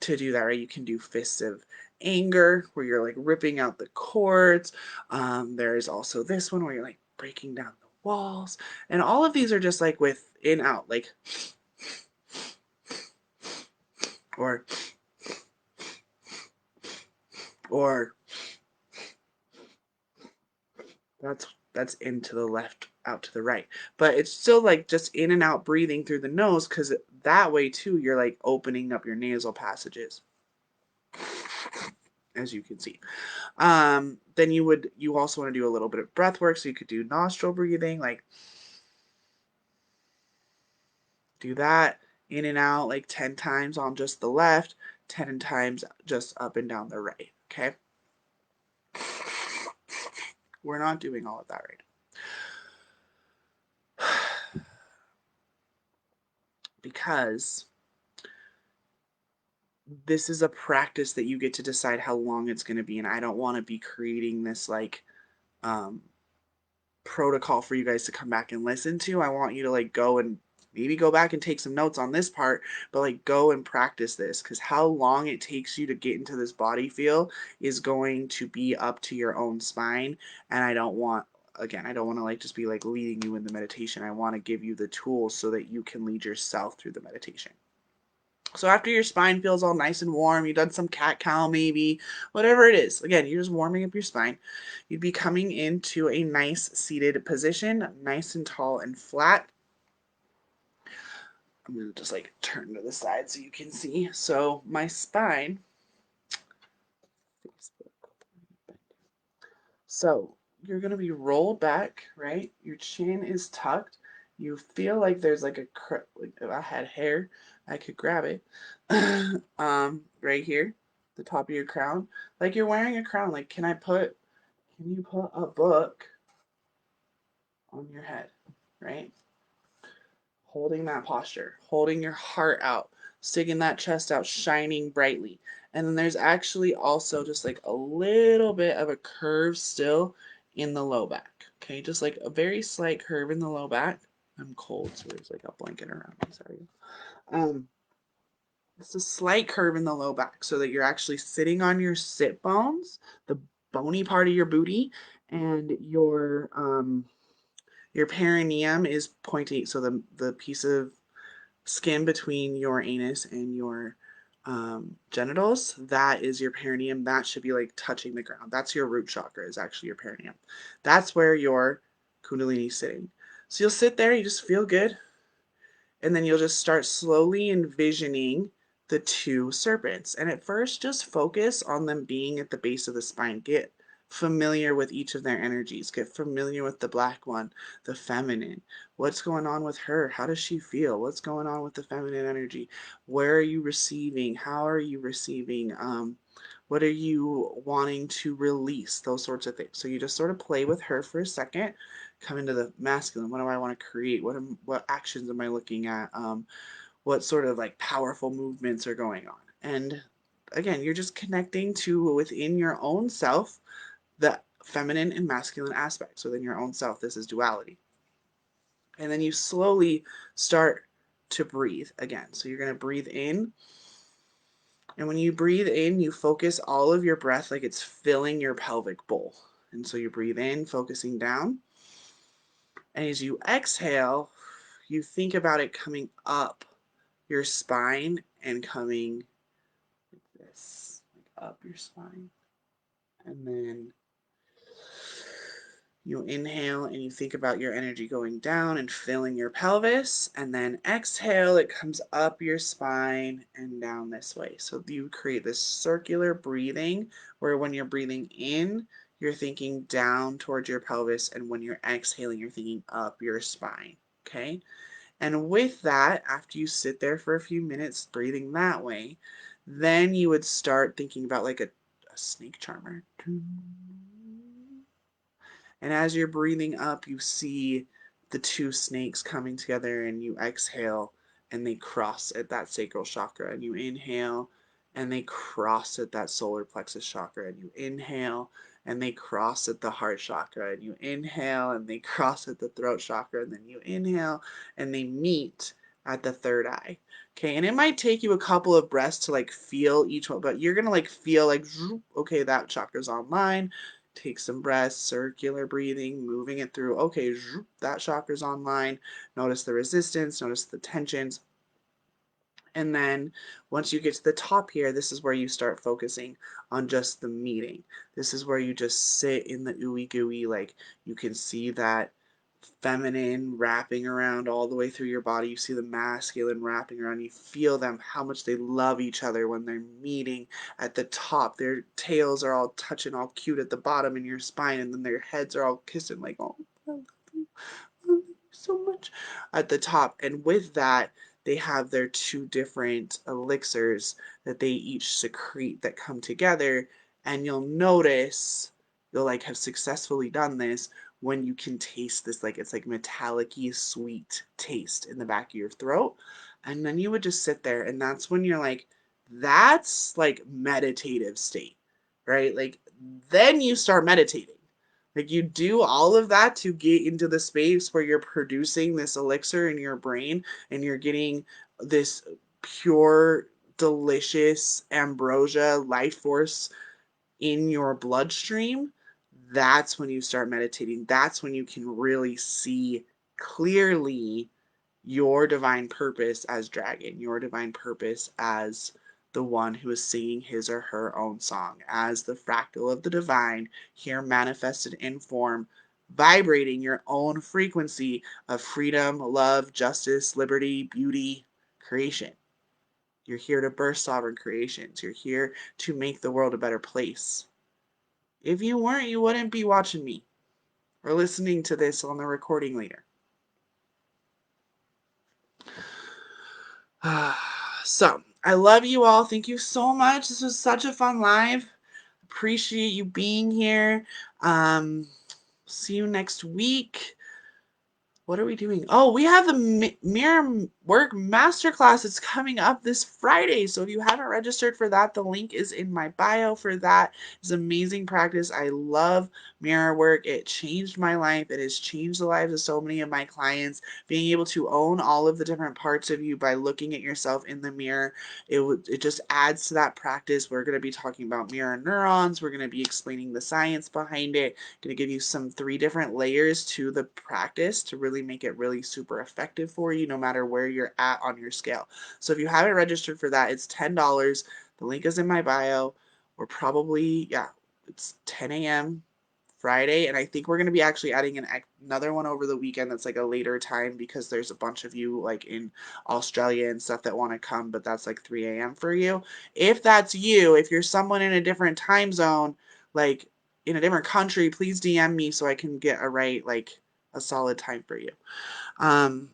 to do that, right? You can do fists of anger where you're like ripping out the cords. There's also this one where you're like breaking down the walls. And all of these are just like with in out, like or or that's into the left, out to the right. But it's still like just in and out breathing through the nose because that way too you're like opening up your nasal passages, as you can see. Then you also want to do a little bit of breath work, so you could do nostril breathing, like do that in and out like 10 times on just the left, 10 times just up and down the right. Okay, we're not doing all of that right now because this is a practice that you get to decide how long it's going to be, and I don't want to be creating this like um protocol for you guys to come back and listen to. I want you to like go and maybe go back and take some notes on this part, but like go and practice this because how long it takes you to get into this body feel is going to be up to your own spine. And I don't want to like just be like leading you in the meditation. I want to give you the tools so that you can lead yourself through the meditation. So after your spine feels all nice and warm, you've done some cat cow maybe, whatever it is. Again, you're just warming up your spine. You'd be coming into a nice seated position, nice and tall and flat. I'm going to just like turn to the side so you can see. So my spine, so you're going to be rolled back, right? Your chin is tucked. You feel like there's like like if I had hair, I could grab it. Right here, the top of your crown, like you're wearing a crown. Like, can you put a book on your head, right? Holding that posture, holding your heart out. sticking that chest out, shining brightly. And then there's actually also just like a little bit of a curve still in the low back. Okay, just like a very slight curve in the low back. I'm cold, so there's like a blanket around me. Sorry. It's a slight curve in the low back so that you're actually sitting on your sit bones, the bony part of your booty, and your perineum is pointing. So the piece of skin between your anus and your genitals, that is your perineum. That should be like touching the ground. That's your root chakra, is actually your perineum. That's where your Kundalini is sitting. So you'll sit there, you just feel good, and then you'll just start slowly envisioning the two serpents. And at first, just focus on them being at the base of the spine. Get familiar with each of their energies. Get familiar with the black one, the feminine. What's going on with her? How does she feel? What's going on with the feminine energy? Where are you receiving? How are you receiving? What are you wanting to release? Those sorts of things. So you just sort of play with her for a second, come into the masculine. What do I want to create? What actions am I looking at? What sort of like powerful movements are going on? And again, you're just connecting to within your own self the feminine and masculine aspects within your own self. This is duality. And then you slowly start to breathe again. So you're going to breathe in. And when you breathe in, you focus all of your breath like it's filling your pelvic bowl. And so you breathe in, focusing down. And as you exhale, you think about it coming up your spine and coming like this, like up your spine. And then you inhale and you think about your energy going down and filling your pelvis. And then exhale, it comes up your spine and down this way. So you create this circular breathing where when you're breathing in, you're thinking down towards your pelvis. And when you're exhaling, you're thinking up your spine. Okay. And with that, after you sit there for a few minutes breathing that way, then you would start thinking about like a snake charmer. And as you're breathing up, you see the two snakes coming together, and you exhale and they cross at that sacral chakra. And you inhale and they cross at that solar plexus chakra. And you inhale and they cross at the heart chakra. And you inhale and they cross at the throat chakra. And then you inhale and they meet at the third eye. Okay, and it might take you a couple of breaths to like feel each one, but you're gonna like feel like, okay, that chakra's online. Take some breaths, circular breathing, moving it through. Okay, that chakra's online. Notice the resistance, notice the tensions. And then once you get to the top here, this is where you start focusing on just the meeting. This is where you just sit in the ooey gooey, like you can see that feminine wrapping around all the way through your body. You see the masculine wrapping around. You feel them, how much they love each other when they're meeting at the top. Their tails are all touching, all cute at the bottom in your spine, and then their heads are all kissing, like, oh, I love you. I love you so much at the top. And with that, they have their two different elixirs that they each secrete that come together. And you'll notice, you'll like have successfully done this when you can taste this, like it's like metallic-y sweet taste in the back of your throat. And then you would just sit there, and that's when you're like, that's like meditative state, right? Like then you start meditating. Like you do all of that to get into the space where you're producing this elixir in your brain and you're getting this pure, delicious ambrosia life force in your bloodstream. That's when you start meditating. That's when you can really see clearly your divine purpose as dragon, your divine purpose as the one who is singing his or her own song, as the fractal of the divine, here manifested in form, vibrating your own frequency of freedom, love, justice, liberty, beauty, creation. You're here to birth sovereign creations. You're here to make the world a better place. If you weren't, you wouldn't be watching me or listening to this on the recording later. So, I love you all. Thank you so much. This was such a fun live. Appreciate you being here. See you next week. What are we doing? Oh, we have the mirror work masterclass. It's coming up this Friday. So if you haven't registered for that, the link is in my bio for that. It's amazing practice. I love mirror work. It changed my life. It has changed the lives of so many of my clients. Being able to own all of the different parts of you by looking at yourself in the mirror, it just adds to that practice. We're going to be talking about mirror neurons. We're going to be explaining the science behind it. Going to give you some 3 different layers to the practice to really make it really super effective for you, no matter where you're at on your scale. So if you haven't registered for that, it's $10. The link is in my bio. We're probably, yeah, it's 10 a.m. Friday, and I think we're going to be actually adding another one over the weekend that's like a later time, because there's a bunch of you like in Australia and stuff that want to come, but that's like 3 a.m. for you. If that's you, if you're someone in a different time zone, like in a different country, please DM me so I can get a solid time for you. Um,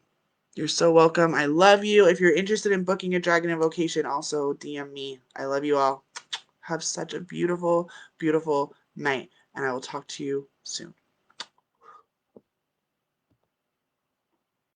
you're so welcome. I love you. If you're interested in booking a dragon invocation, also DM me. I love you all. Have such a beautiful, beautiful night, and I will talk to you soon.